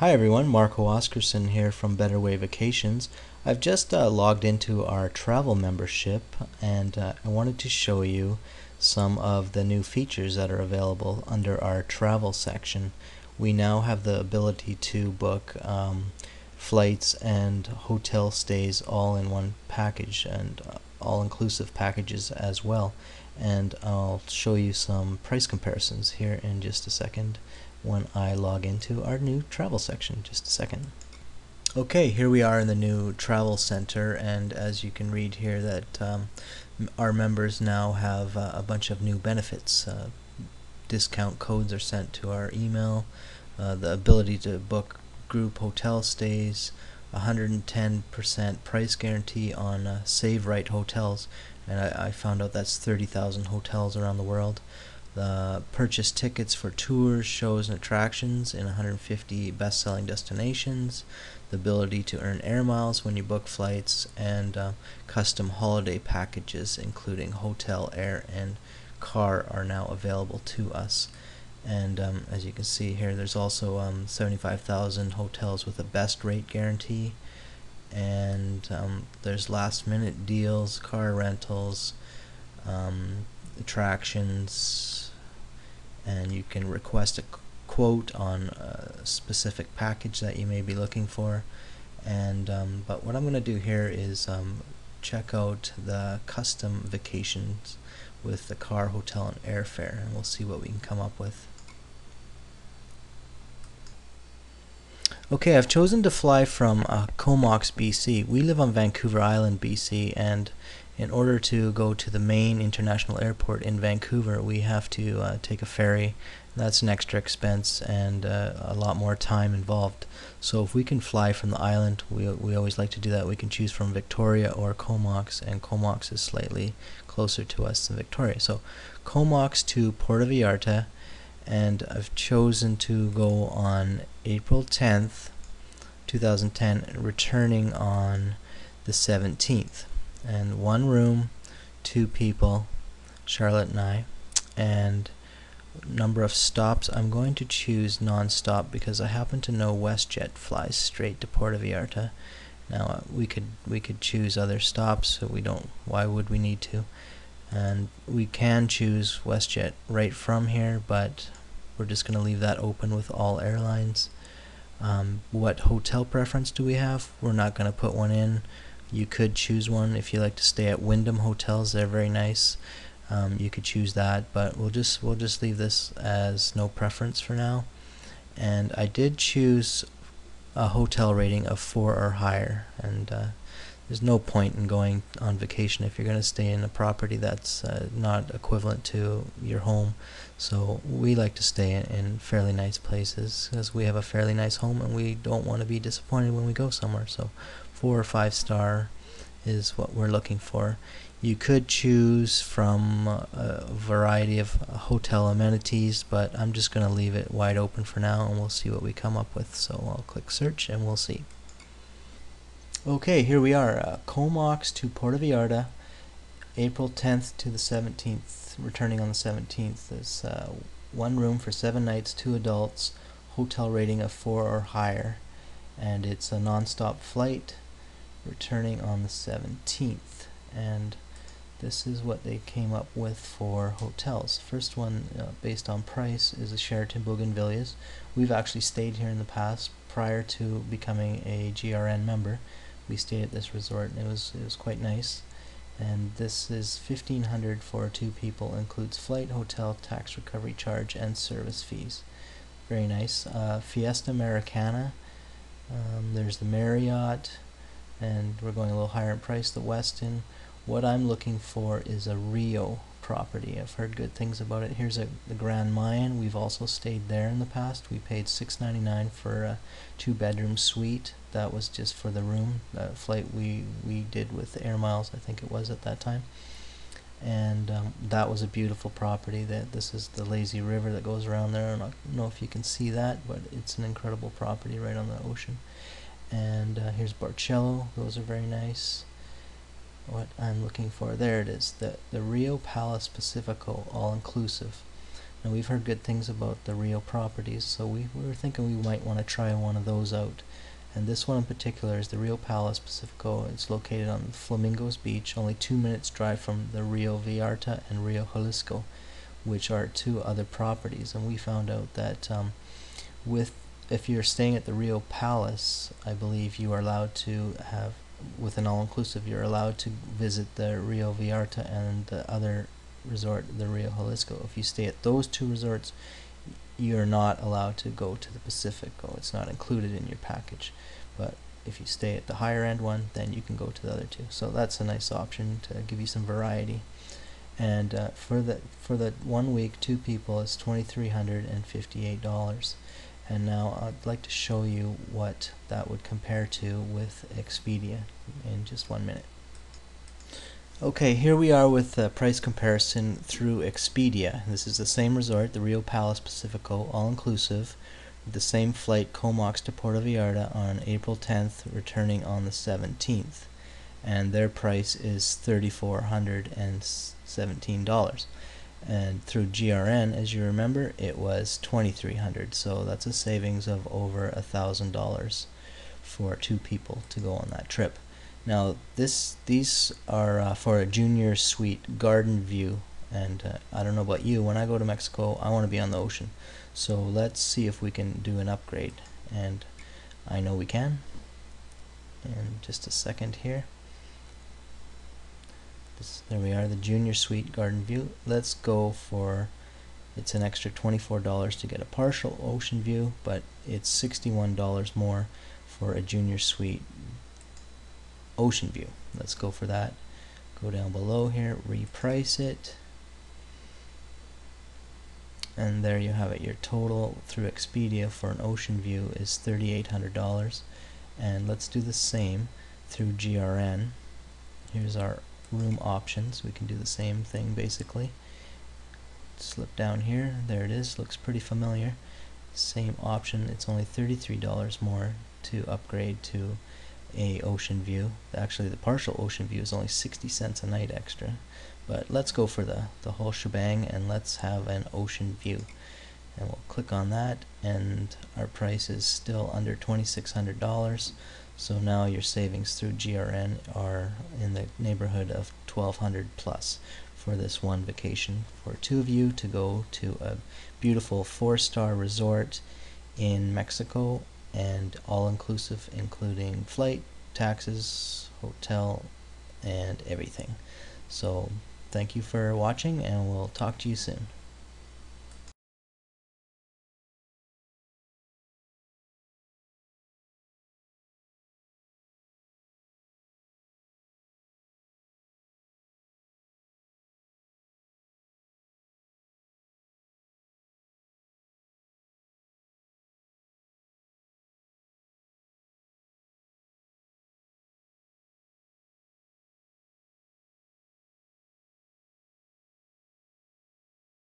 Hi everyone, Marco Oscarson here from BetterWayVacations. I've just logged into our travel membership and I wanted to show you some of the new features that are available under our travel section. We now have the ability to book flights and hotel stays all in one package and all-inclusive packages as well. And I'll show you some price comparisons here in just a second when I log into our new travel section. Just a second. Okay, here we are in the new travel center, and as you can read here that our members now have a bunch of new benefits. Discount codes are sent to our email, the ability to book group hotel stays, 110% price guarantee on Save Right hotels, and I found out that's 30,000 hotels around the world. The purchase tickets for tours, shows, and attractions in 150 best-selling destinations, the ability to earn air miles when you book flights, and custom holiday packages including hotel, air, and car are now available to us. And as you can see here, there's also 75,000 hotels with a best rate guarantee, and there's last minute deals, car rentals, attractions, and you can request a quote on a specific package that you may be looking for. And but what I'm going to do here is check out the custom vacations with the car, hotel, and airfare, and we'll see what we can come up with. Okay, I've chosen to fly from Comox, BC. We live on Vancouver Island, BC, and in order to go to the main international airport in Vancouver, we have to take a ferry. That's an extra expense and a lot more time involved. So if we can fly from the island, we always like to do that. We can choose from Victoria or Comox, and Comox is slightly closer to us than Victoria. So Comox to Puerto Vallarta, and I've chosen to go on April 10th, 2010, returning on the 17th. And one room, two people, Charlotte and I, and number of stops, I'm going to choose non-stop because I happen to know WestJet flies straight to Puerto Vallarta. Now we could choose other stops, so we don't. Why would we need to? And we can choose WestJet right from here, but we're just going to leave that open with all airlines. What hotel preference do we have? We're not going to put one in. You could choose one if you like to stay at Wyndham hotels. They're very nice. You could choose that, but we'll just leave this as no preference for now. And I did choose a hotel rating of 4 or higher, and there's no point in going on vacation if you're going to stay in a property that's not equivalent to your home. So we like to stay in fairly nice places because we have a fairly nice home and we don't want to be disappointed when we go somewhere. So 4 or 5 star is what we're looking for. You could choose from a variety of hotel amenities, but I'm just going to leave it wide open for now and we'll see what we come up with. So I'll click search and we'll see. Okay, here we are, Comox to Puerto Vallarta, April 10th to the 17th, returning on the 17th. There's one room for 7 nights, 2 adults, hotel rating of 4 or higher, and it's a non-stop flight, returning on the 17th. And this is what they came up with for hotels. First one, based on price, is the Sheraton Bougainvilleas. We've actually stayed here in the past prior to becoming a GRN member. We stayed at this resort and it was quite nice. And this is $1,500 for 2 people, includes flight, hotel, tax recovery charge, and service fees. Very nice. Fiesta Americana. There's the Marriott, and we're going a little higher in price, the Westin. What I'm looking for is a Rio property. I've heard good things about it. Here's the Grand Mayan. We've also stayed there in the past. We paid $6.99 for a 2-bedroom suite. That was just for the room. The flight we did with Air Miles, I think it was at that time. And that was a beautiful property. This is the lazy river that goes around there. I don't know if you can see that, but it's an incredible property right on the ocean. And here's Barcello. Those are very nice. What I'm looking for, there it is, the Rio Palace Pacifico all-inclusive. Now we've heard good things about the Rio properties, so we were thinking we might want to try one of those out. And this one in particular is the Rio Palace Pacifico. It's located on Flamingos Beach, only 2 minutes drive from the Rio Vallarta and Rio Jalisco, which are two other properties. And we found out that if you're staying at the Rio Palace, I believe you are allowed to have, with an all-inclusive, you're allowed to visit the Rio Vallarta and the other resort, the Rio Jalisco. If you stay at those two resorts, you're not allowed to go to the Pacifico. It's not included in your package. But if you stay at the higher end one, then you can go to the other two. So that's a nice option to give you some variety. And for the 1 week, two people, is $2,358. And now I'd like to show you what that would compare to with Expedia in just 1 minute. Okay, here we are with the price comparison through Expedia. This is the same resort, the Rio Palace Pacifico, all-inclusive, with the same flight Comox to Puerto Vallarta on April 10th, returning on the 17th. And their price is $3,417. And through GRN, as you remember, it was $2,300. So that's a savings of over $1,000 for two people to go on that trip. Now these are for a junior suite garden view, and I don't know about you, when I go to Mexico I want to be on the ocean. So let's see if we can do an upgrade, and I know we can. In just a second here. There we are, the junior suite garden view. Let's go for, it's an extra $24 to get a partial ocean view, but it's $61 more for a junior suite ocean view. Let's go for that. Go down below here, reprice it, and there you have it. Your total through Expedia for an ocean view is $3,800. And let's do the same through GRN. Here's our room options. We can do the same thing basically. Slip down here, there it is, looks pretty familiar. Same option, it's only $33 more to upgrade to a ocean view. Actually the partial ocean view is only 60 cents a night extra. But let's go for the whole shebang, and let's have an ocean view. And we'll click on that, and our price is still under $2,600. So now your savings through GRN are in the neighborhood of $1,200 plus for this one vacation for two of you to go to a beautiful 4-star resort in Mexico, and all-inclusive, including flight, taxes, hotel, and everything. So thank you for watching, and we'll talk to you soon.